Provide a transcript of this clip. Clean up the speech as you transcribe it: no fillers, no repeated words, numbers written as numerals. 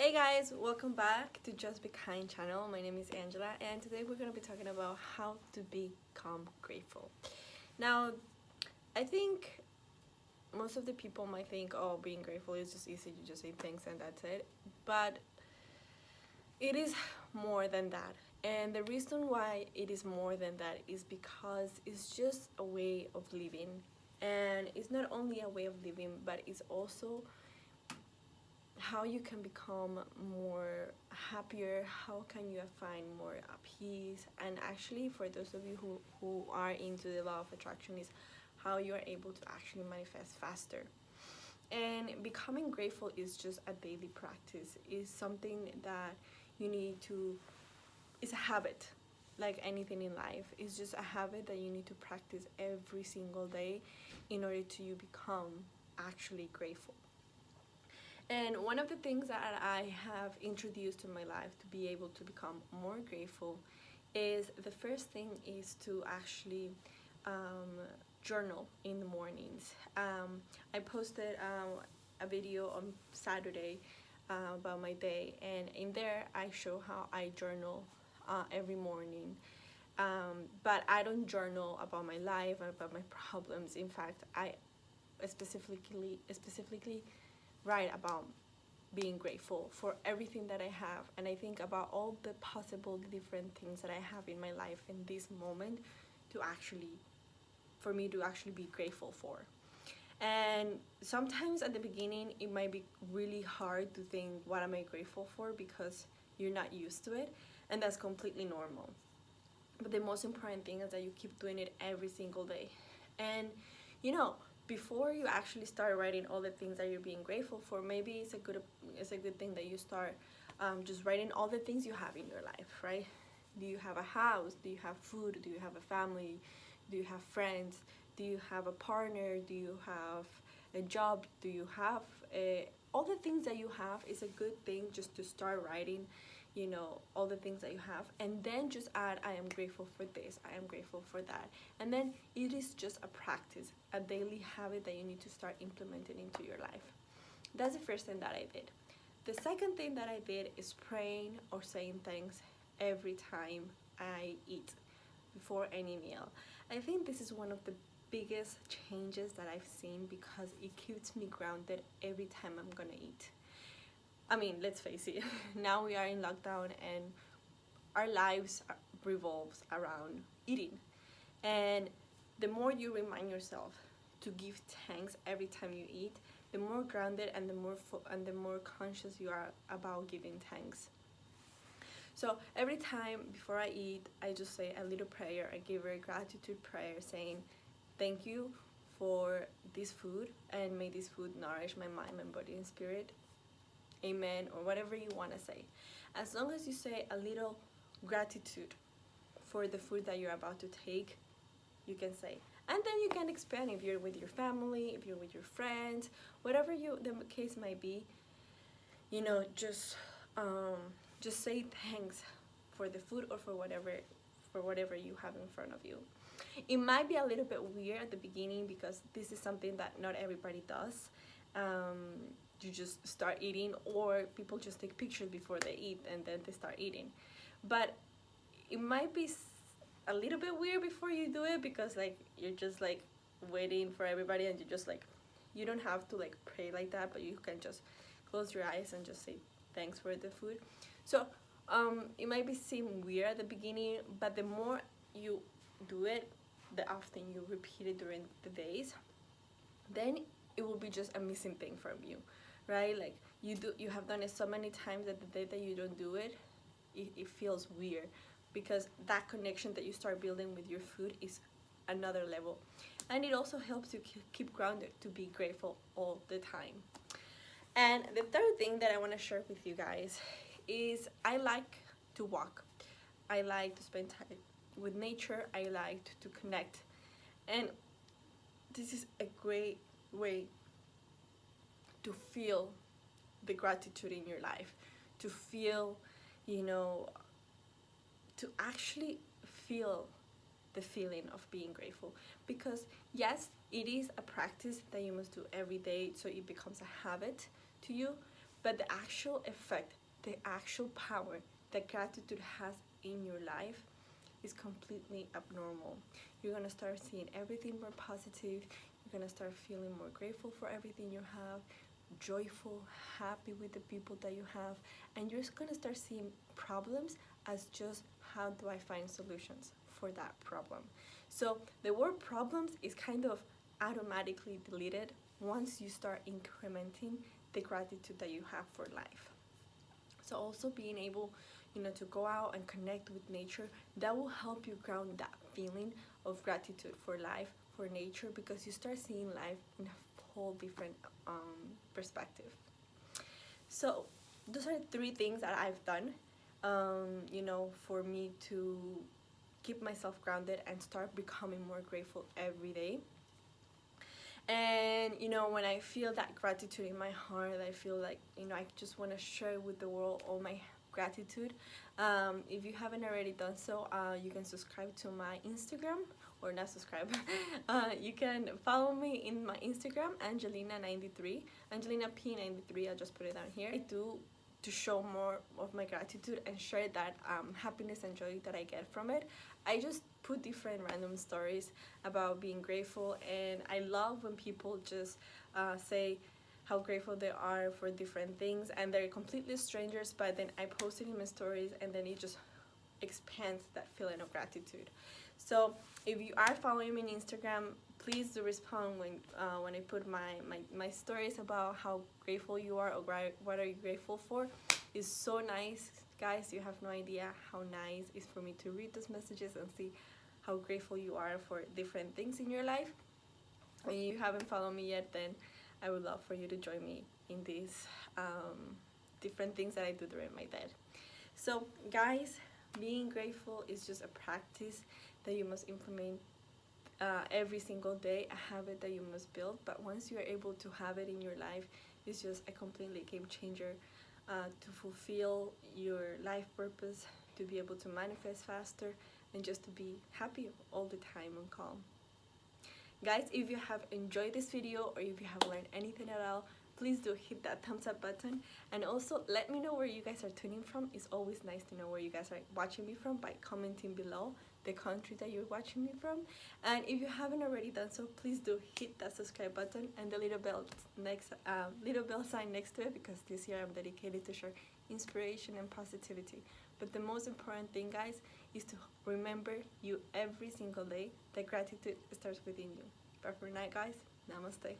Hey guys, welcome back to Just Be Kind channel. My name is Angela and today we're going to be talking about how to become grateful. Now, I think most of the people might think, oh, being grateful is just easy, you just say thanks and that's it. But it is more than that. And the reason why it is more than that is because it's just a way of living. And it's not only a way of living, but it's also how you can become more happier, how can you find more peace, and actually for those of you who are into the law of attraction is how you are able to actually manifest faster. And becoming grateful is just a daily practice, is something that you need to, it's a habit like anything in life. It's just a habit that you need to practice every single day in order to you become actually grateful. And one of the things that I have introduced to my life to be able to become more grateful is the first thing is to actually journal in the mornings. I posted a video on Saturday about my day, and in there I show how I journal every morning. But I don't journal about my life and about my problems. In fact, I specifically write about being grateful for everything that I have, and I think about all the possible different things that I have in my life in this moment to actually, for me to actually be grateful for. And sometimes at the beginning it might be really hard to think what am I grateful for because you're not used to it, and that's completely normal. But the most important thing is that you keep doing it every single day. And you know, before you actually start writing all the things that you're being grateful for, maybe it's a good thing that you start just writing all the things you have in your life, right? Do you have a house? Do you have food? Do you have a family? Do you have friends? Do you have a partner? Do you have a job? Do you have all the things that you have is a good thing just to start writing, you know, all the things that you have, and then just add I am grateful for this, I am grateful for that. And then it is just a practice, a daily habit that you need to start implementing into your life. That's the first thing that I did. The second thing that I did is praying or saying thanks every time I eat, before any meal. I think this is one of the biggest changes that I've seen because it keeps me grounded every time I'm gonna eat. I mean, let's face it, now we are in lockdown and our lives revolves around eating. And the more you remind yourself to give thanks every time you eat, the more grounded and the more conscious you are about giving thanks. So every time before I eat, I just say a little prayer. I give a gratitude prayer saying, thank you for this food, and may this food nourish my mind, my body, and spirit. Amen, or whatever you want to say. As long as you say a little gratitude for the food that you're about to take, you can say. And then you can expand if you're with your family, if you're with your friends, whatever the case might be. You know, just say thanks for the food or for whatever you have in front of you. It might be a little bit weird at the beginning because this is something that not everybody does. You just start eating, or people just take pictures before they eat and then they start eating. But it might be a little bit weird before you do it because like you're just like waiting for everybody, and you just like, you don't have to like pray like that, but you can just close your eyes and just say thanks for the food. So it might be seem weird at the beginning, but the more you do it, the often you repeat it during the days, then it will be just a missing thing from you, right? Like you have done it so many times that the day that you don't do it, it feels weird, because that connection that you start building with your food is another level. And it also helps you keep grounded to be grateful all the time. And the third thing that I want to share with you guys is I like to walk. I like to spend time with nature. I like to connect. And this is a great way to feel the gratitude in your life, to feel, you know, to actually feel the feeling of being grateful. Because yes, it is a practice that you must do every day, so it becomes a habit to you, But the actual effect, the actual power that gratitude has in your life is completely abnormal. You're gonna start seeing everything more positive. You're gonna start feeling more grateful for everything you have, joyful, happy with the people that you have, and you're just gonna start seeing problems as just how do I find solutions for that problem. So the word problems is kind of automatically deleted once you start incrementing the gratitude that you have for life. So also being able, to go out and connect with nature, that will help you ground that feeling of gratitude for life, for nature, because you start seeing life in a whole different perspective. So those are 3 things that I've done, for me to keep myself grounded and start becoming more grateful every day. And when I feel that gratitude in my heart, I feel like I just want to share with the world all my gratitude. If you haven't already done so, you can subscribe to my Instagram, or not subscribe. You can follow me in my Instagram, Angelina93, Angelina P93. I'll just put it down here. I do to show more of my gratitude and share that happiness and joy that I get from it. I just put different random stories about being grateful, and I love when people just say how grateful they are for different things, and they're completely strangers, but then I post it in my stories, and then it just expands that feeling of gratitude. So if you are following me on Instagram, please do respond when I put my stories about how grateful you are, or what are you grateful for. It's so nice, guys. You have no idea how nice it's for me to read those messages and see how grateful you are for different things in your life. And if you haven't followed me yet, then I would love for you to join me in these different things that I do during my day. So guys, being grateful is just a practice that you must implement every single day, a habit that you must build. But once you are able to have it in your life, it's just a completely game changer to fulfill your life purpose, to be able to manifest faster, and just to be happy all the time and calm. Guys, if you have enjoyed this video, or if you have learned anything at all, please do hit that thumbs up button, and also let me know where you guys are tuning from. It's always nice to know where you guys are watching me from by commenting below the country that you're watching me from. And if you haven't already done so, please do hit that subscribe button and the little bell sign next to it, because this year I'm dedicated to share inspiration and positivity. But the most important thing, guys, is to remember you every single day that gratitude starts within you. But for now, guys, namaste.